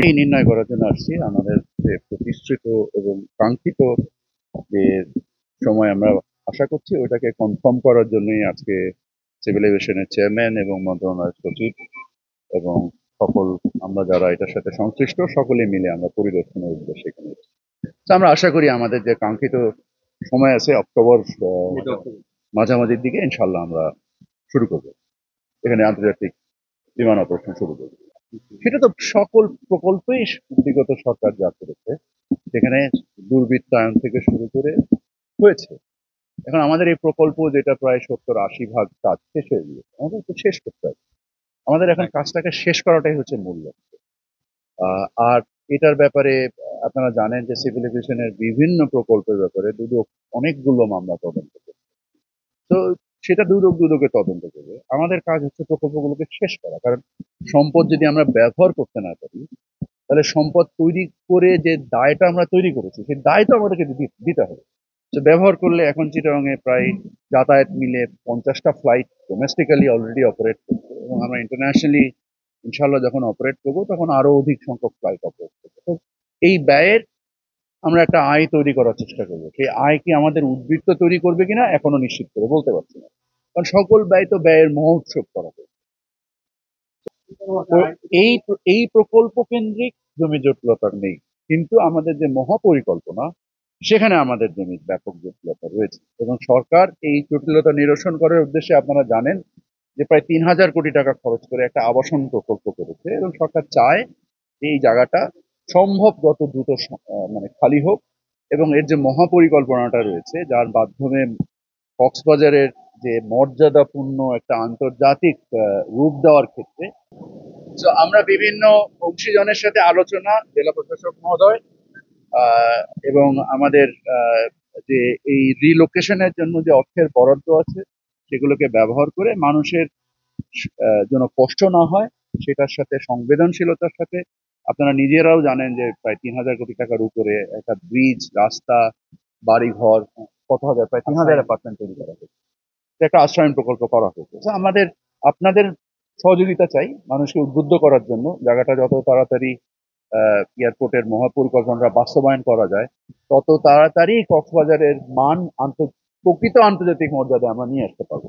এই নির্ণয় করার জন্য আসছি আমাদের যে প্রতিশ্রুত এবং কাঙ্ক্ষিত যে সময় আমরা আশা করছি ওইটাকে কনফার্ম করার জন্যই আজকে সিভিল এভিয়েশনের চেয়ারম্যান এবং মন্ত্রণালয়ের সচিব এবং সকল আমরা যারা এটার সাথে সংশ্লিষ্ট সকলে মিলে আমরা পরিদর্শনের উদ্দেশ্যে এখানে এসেছি। তো আমরা আশা করি আমাদের যে কাঙ্ক্ষিত সময় আছে অক্টোবর মাঝামাঝির দিকে ইনশাল্লাহ আমরা শুরু করব এখানে আন্তর্জাতিক বিমান অপারেশন শুরু করব। সেটা তো সকল প্রকল্পেই বিগত সরকার যা করেছে সেখানে দুর্বৃত্তায়ন থেকে শুরু করে হয়েছে। এখন আমাদের এই প্রকল্প যেটা প্রায় 70-80% কাজ শেষ হয়ে গিয়েছে, আমাদের তো শেষ করতে হবে। আমাদের এখন কাজটাকে শেষ করাটাই হচ্ছে মূল লক্ষ্য। আর এটার ব্যাপারে আপনারা জানেন যে সিভিল এভিয়েশনের বিভিন্ন প্রকল্পের ব্যাপারে দুদক অনেকগুলো মামলা তদন্ত করবে। তো সেটা দুদকে তদন্ত করবে। আমাদের কাজ হচ্ছে প্রকল্পগুলোকে শেষ করা, কারণ সম্পদ যদি আমরা ব্যবহার করতে না পারি তাহলে সম্পদ তৈরি করে যে দায়টা আমরা তৈরি করেছি সেই দায় তো আমাদেরকে দিতে হবে। তো ব্যবহার করলে এখন চিটাগংয়ে প্রায় যাতায়াত মিলে 50টা ফ্লাইট ডোমেস্টিক্যালি অলরেডি অপারেট করছে এবং আমরা ইন্টারন্যাশনালি ইনশাল্লাহ যখন অপারেট করবো তখন আরো অধিক সংখ্যক ফ্লাইট অপারেট করবো। তো এই ব্যয়ের আমরা একটা আয় তৈরি করার চেষ্টা করবো। সেই আয় কি আমাদের উদ্বৃত্ত তৈরি করবে কিনা এখনো নিশ্চিত করে বলতে পারছি না, কারণ সকল ব্যয় তো ব্যয়ের মহোৎসব করা হবে। তো এই এই প্রকল্প কেন্দ্রিক জমি জটিলতা নেই, কিন্তু আমাদের যে মহাপরিকল্পনা সেখানে আমাদের জমির ব্যাপক জটিলতা রয়েছে এবং সরকার এই জটিলতা নিরসন করার উদ্দেশ্যে আপনারা জানেন যে প্রায় 3,000 কোটি টাকা খরচ করে একটা আবাসন প্রকল্প করেছে এবং সরকার চায় যে এই জায়গাটা সম্ভব যত দ্রুত মানে খালি হোক এবং এর যে মহাপরিকল্পনাটা রয়েছে যার মাধ্যমে কক্সবাজারের যে মর্যাদাপূর্ণ একটা আন্তর্জাতিক রূপ দেওয়ার ক্ষেত্রে আমরা বিভিন্ন অংশীজনের সাথে আলোচনা জেলা প্রশাসক মহোদয় এবং আমাদের যে এই রিলোকেশনের জন্য যে অর্থের বরাদ্দ আছে সেগুলোকে ব্যবহার করে মানুষের যেন কষ্ট না হয় সেটার সাথে সংবেদনশীলতার সাথে আপনারা নিজেরাও জানেন যে প্রায় 3,000 কোটি টাকার উপরে একটা ব্রিজ, রাস্তা, বাড়িঘর, কত হাজার, প্রায় 3,000 অ্যাপার্টমেন্ট তৈরি করা হয়েছে, একটা আশ্রয়ণ প্রকল্প করা হয়েছে। আমাদের আপনাদের সহযোগিতা চাই মানুষকে উদ্বুদ্ধ করার জন্য জায়গাটা যত তাড়াতাড়ি এয়ারপোর্টের মহাপরিকল্পনাটা বাস্তবায়ন করা যায় তত তাড়াতাড়ি কক্সবাজারের মান প্রকৃত আন্তর্জাতিক মর্যাদা আমরা নিয়ে আসতে পারবো।